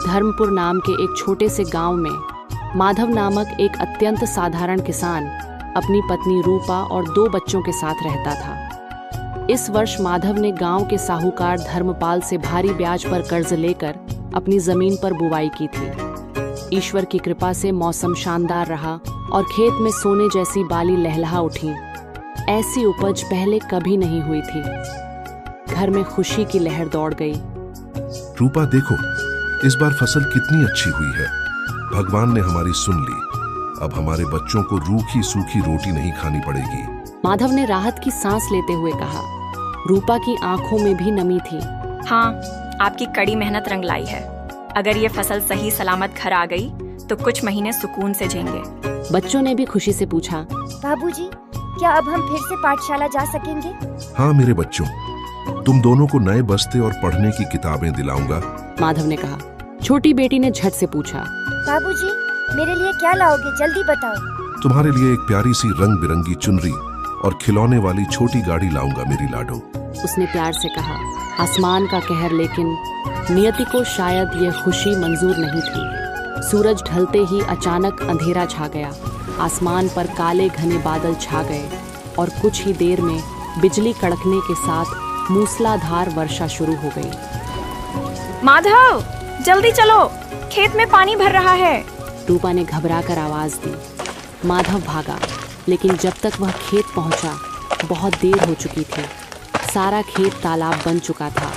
धर्मपुर नाम के एक छोटे से गांव में माधव नामक एक अत्यंत साधारण किसान अपनी पत्नी रूपा और 2 बच्चों के साथ रहता था। इस वर्ष माधव ने गांव के साहूकार धर्मपाल से भारी ब्याज पर कर्ज लेकर अपनी जमीन पर बुवाई की थी। ईश्वर की कृपा से मौसम शानदार रहा और खेत में सोने जैसी बाली लहलहा उठी। ऐसी उपज पहले कभी नहीं हुई थी। घर में खुशी की लहर दौड़ गई। रूपा देखो, इस बार फसल कितनी अच्छी हुई है। भगवान ने हमारी सुन ली। अब हमारे बच्चों को रूखी सूखी रोटी नहीं खानी पड़ेगी। माधव ने राहत की सांस लेते हुए कहा। रूपा की आंखों में भी नमी थी। हाँ, आपकी कड़ी मेहनत रंग लाई है। अगर ये फसल सही सलामत घर आ गई तो कुछ महीने सुकून से जिएंगे। बच्चों ने भी खुशी से पूछा, बाबूजी, क्या अब हम फिर से पाठशाला जा सकेंगे? हाँ मेरे बच्चों, तुम दोनों को नए बस्ते और पढ़ने की किताबें दिलाऊंगा। माधव ने कहा। छोटी बेटी ने झट से पूछा, बाबूजी, मेरे लिए क्या लाओगे? जल्दी बताओ। तुम्हारे लिए एक प्यारी सी रंग बिरंगी चुनरी और खिलौने वाली छोटी गाड़ी लाऊंगा मेरी लाडो। उसने प्यार से कहा। आसमान का कहर, लेकिन नियति को शायद यह खुशी मंजूर नहीं थी। सूरज ढलते ही अचानक अंधेरा छा गया। आसमान पर काले घने बादल छा गए और कुछ ही देर में बिजली कड़कने के साथ मूसलाधार वर्षा शुरू हो गई। माधव, जल्दी चलो, खेत में पानी भर रहा है। रूपा ने घबराकर आवाज दी। माधव भागा, लेकिन जब तक वह खेत पहुंचा बहुत देर हो चुकी थी। सारा खेत तालाब बन चुका था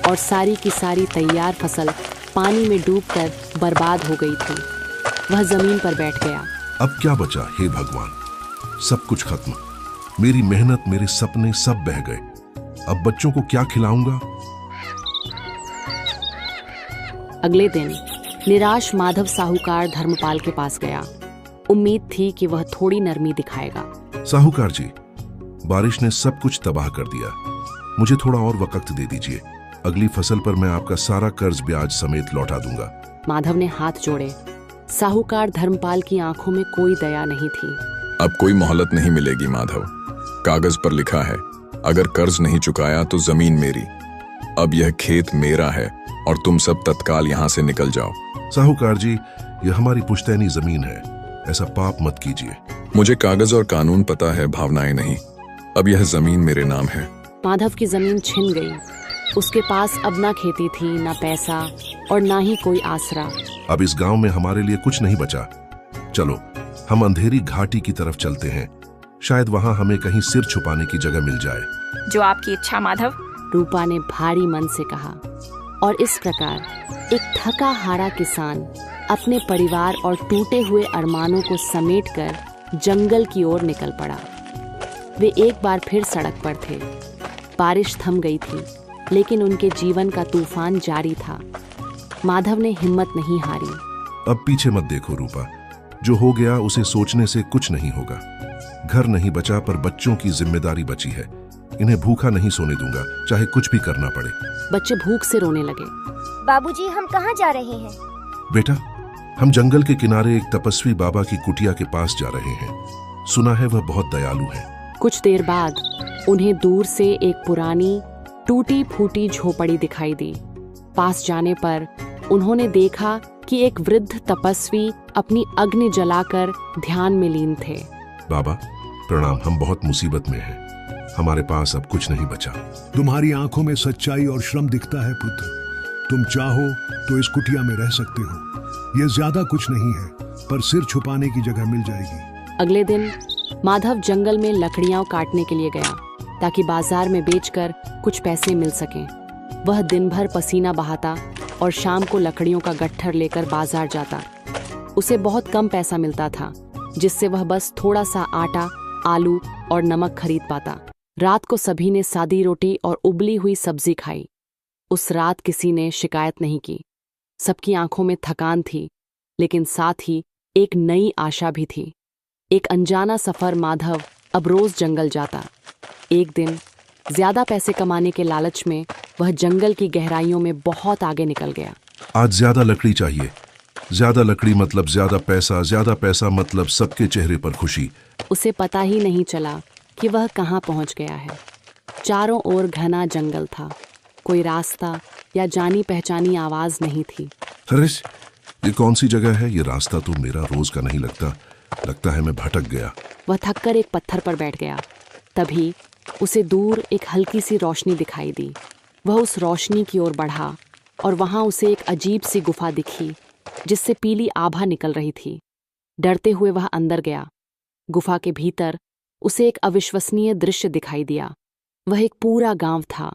और सारी की सारी तैयार फसल पानी में डूबकर बर्बाद हो गई थी। वह जमीन पर बैठ गया। अब क्या बचा हे भगवान? सब कुछ खत्म। मेरी मेहनत, मेरे सपने सब बह गए। अब बच्चों को क्या खिलाऊंगा? अगले दिन निराश माधव साहूकार धर्मपाल के पास गया। उम्मीद थी कि वह थोड़ी नरमी दिखाएगा। साहूकार जी, बारिश ने सब कुछ तबाह कर दिया। मुझे थोड़ा और वक्त दे दीजिए। अगली फसल पर मैं आपका सारा कर्ज ब्याज समेत लौटा दूंगा। माधव ने हाथ जोड़े। साहूकार धर्मपाल की आंखों में कोई दया नहीं थी। अब कोई मोहलत नहीं मिलेगी माधव। कागज पर लिखा है, अगर कर्ज नहीं चुकाया तो जमीन मेरी। अब यह खेत मेरा है और तुम सब तत्काल यहाँ से निकल जाओ। साहूकार जी, यह हमारी पुश्तैनी जमीन है। ऐसा पाप मत कीजिए। मुझे कागज और कानून पता है, भावनाएं नहीं। अब यह जमीन मेरे नाम है। माधव की जमीन छिन गई। उसके पास अब ना खेती थी, ना पैसा और ना ही कोई आसरा। अब इस गांव में हमारे लिए कुछ नहीं बचा। चलो हम अंधेरी घाटी की तरफ चलते हैं। शायद वहां हमें कहीं सिर छुपाने की जगह मिल जाए। जो आपकी इच्छा माधव, रूपा ने भारी मन से कहा। और इस प्रकार एक थका हारा किसान अपने परिवार और टूटे हुए अरमानों को समेटकर जंगल की ओर निकल पड़ा। वे एक बार फिर सड़क पर थे। बारिश थम गई थी, लेकिन उनके जीवन का तूफान जारी था। माधव ने हिम्मत नहीं हारी। अब पीछे मत देखो रूपा। जो हो गया उसे सोचने से कुछ नहीं होगा। घर नहीं बचा, पर बच्चों की जिम्मेदारी बची है। इन्हें भूखा नहीं सोने दूंगा, चाहे कुछ भी करना पड़े। बच्चे भूख से रोने लगे। बाबूजी, हम कहाँ जा रहे हैं? बेटा, हम जंगल के किनारे एक तपस्वी बाबा की कुटिया के पास जा रहे हैं। सुना है वह बहुत दयालु है। कुछ देर बाद उन्हें दूर से एक पुरानी टूटी फूटी झोपड़ी दिखाई दी। पास जाने पर उन्होंने देखा कि एक वृद्ध तपस्वी अपनी अग्नि जलाकर ध्यान में लीन थे। बाबा प्रणाम, हम बहुत मुसीबत में हैं। हमारे पास अब कुछ नहीं बचा। तुम्हारी आंखों में सच्चाई और श्रम दिखता है पुत्र। तुम चाहो तो इस कुटिया में रह सकते हो। ये ज्यादा कुछ नहीं है, पर सिर छुपाने की जगह मिल जाएगी। अगले दिन माधव जंगल में लकड़ियां काटने के लिए गया ताकि बाजार में बेचकर कुछ पैसे मिल सकें। वह दिन भर पसीना बहाता और शाम को लकड़ियों का गट्ठर लेकर बाजार जाता। उसे बहुत कम पैसा मिलता था, जिससे वह बस थोड़ा सा आटा, आलू और नमक खरीद पाता। रात को सभी ने सादी रोटी और उबली हुई सब्जी खाई। उस रात किसी ने शिकायत नहीं की। सबकी आंखों में थकान थी, लेकिन साथ ही एक नई आशा भी थी। एक अनजाना सफर माधव अब रोज जंगल जाता। एक दिन ज्यादा पैसे कमाने के लालच में वह जंगल की गहराइयों में बहुत आगे निकल गया। आज ज्यादा लकड़ी चाहिए। ज्यादा लकड़ी मतलब ज्यादा पैसा मतलब सबके चेहरे पर खुशी। उसे पता ही नहीं चला कि वह कहाँ पहुंच गया है। चारों ओर घना जंगल था। कोई रास्ता या जानी पहचानी आवाज नहीं थी। अरे ये कौन सी जगह है? ये रास्ता तो मेरा रोज का नहीं लगता। लगता है मैं भटक गया। वह थककर एक पत्थर पर बैठ गया। तभी उसे दूर एक हल्की सी रोशनी दिखाई दी। वह उस रोशनी की ओर बढ़ा और वहां उसे एक अजीब सी गुफा दिखी जिससे पीली आभा निकल रही थी। डरते हुए वह अंदर गया। गुफा के भीतर उसे एक अविश्वसनीय दृश्य दिखाई दिया। वह एक पूरा गांव था,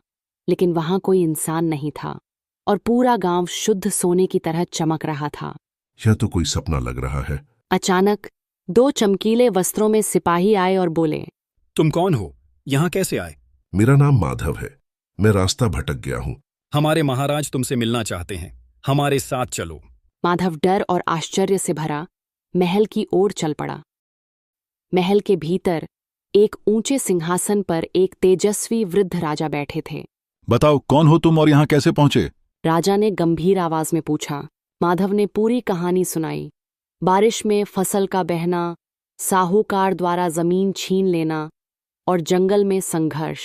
लेकिन वहां कोई इंसान नहीं था और पूरा गांव शुद्ध सोने की तरह चमक रहा था। यह तो कोई सपना लग रहा है। अचानक 2 चमकीले वस्त्रों में सिपाही आए और बोले, तुम कौन हो? यहाँ कैसे आए? मेरा नाम माधव है। मैं रास्ता भटक गया हूँ। हमारे महाराज तुमसे मिलना चाहते हैं, हमारे साथ चलो। माधव डर और आश्चर्य से भरा महल की ओर चल पड़ा। महल के भीतर एक ऊंचे सिंहासन पर एक तेजस्वी वृद्ध राजा बैठे थे। बताओ, कौन हो तुम और यहाँ कैसे पहुंचे? राजा ने गंभीर आवाज में पूछा। माधव ने पूरी कहानी सुनाई। बारिश में फसल का बहना, साहूकार द्वारा जमीन छीन लेना और जंगल में संघर्ष।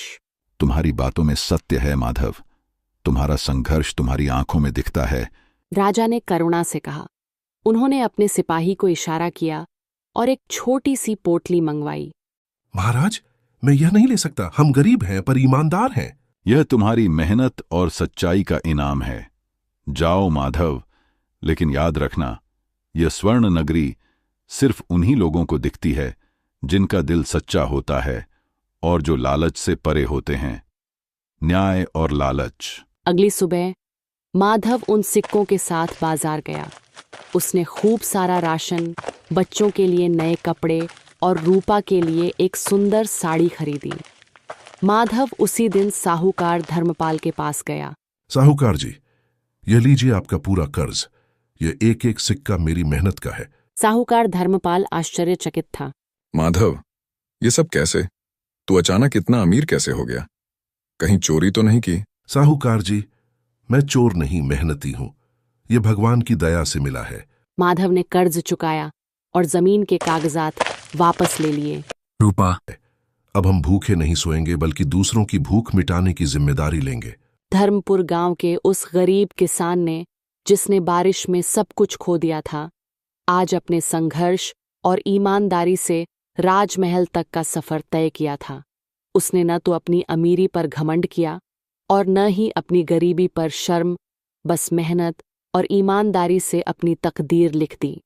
तुम्हारी बातों में सत्य है माधव। तुम्हारा संघर्ष तुम्हारी आंखों में दिखता है। राजा ने करुणा से कहा। उन्होंने अपने सिपाही को इशारा किया और एक छोटी सी पोटली मंगवाई। महाराज, मैं यह नहीं ले सकता। हम गरीब हैं पर ईमानदार हैं। यह तुम्हारी मेहनत और सच्चाई का इनाम है। जाओ माधव, लेकिन याद रखना, यह स्वर्ण नगरी सिर्फ उन्हीं लोगों को दिखती है जिनका दिल सच्चा होता है और जो लालच से परे होते हैं। न्याय और लालच। अगली सुबह माधव उन सिक्कों के साथ बाजार गया। उसने खूब सारा राशन, बच्चों के लिए नए कपड़े और रूपा के लिए एक सुंदर साड़ी खरीदी। माधव उसी दिन साहूकार धर्मपाल के पास गया। साहूकार जी, यह लीजिए आपका पूरा कर्ज। यह एक एक सिक्का मेरी मेहनत का है। साहूकार धर्मपाल आश्चर्यचकित था। माधव, ये सब कैसे? तू अचानक इतना अमीर कैसे हो गया? कहीं चोरी तो नहीं की? साहूकार जी, मैं चोर नहीं, मेहनती हूँ। यह भगवान की दया से मिला है। माधव ने कर्ज चुकाया और जमीन के कागजात वापस ले लिए। रूपा, अब हम भूखे नहीं सोएंगे, बल्कि दूसरों की भूख मिटाने की जिम्मेदारी लेंगे। धर्मपुर गांव के उस गरीब किसान ने, जिसने बारिश में सब कुछ खो दिया था, आज अपने संघर्ष और ईमानदारी से राजमहल तक का सफर तय किया था। उसने न तो अपनी अमीरी पर घमंड किया और न ही अपनी गरीबी पर शर्म, बस मेहनत और ईमानदारी से अपनी तकदीर लिख दी।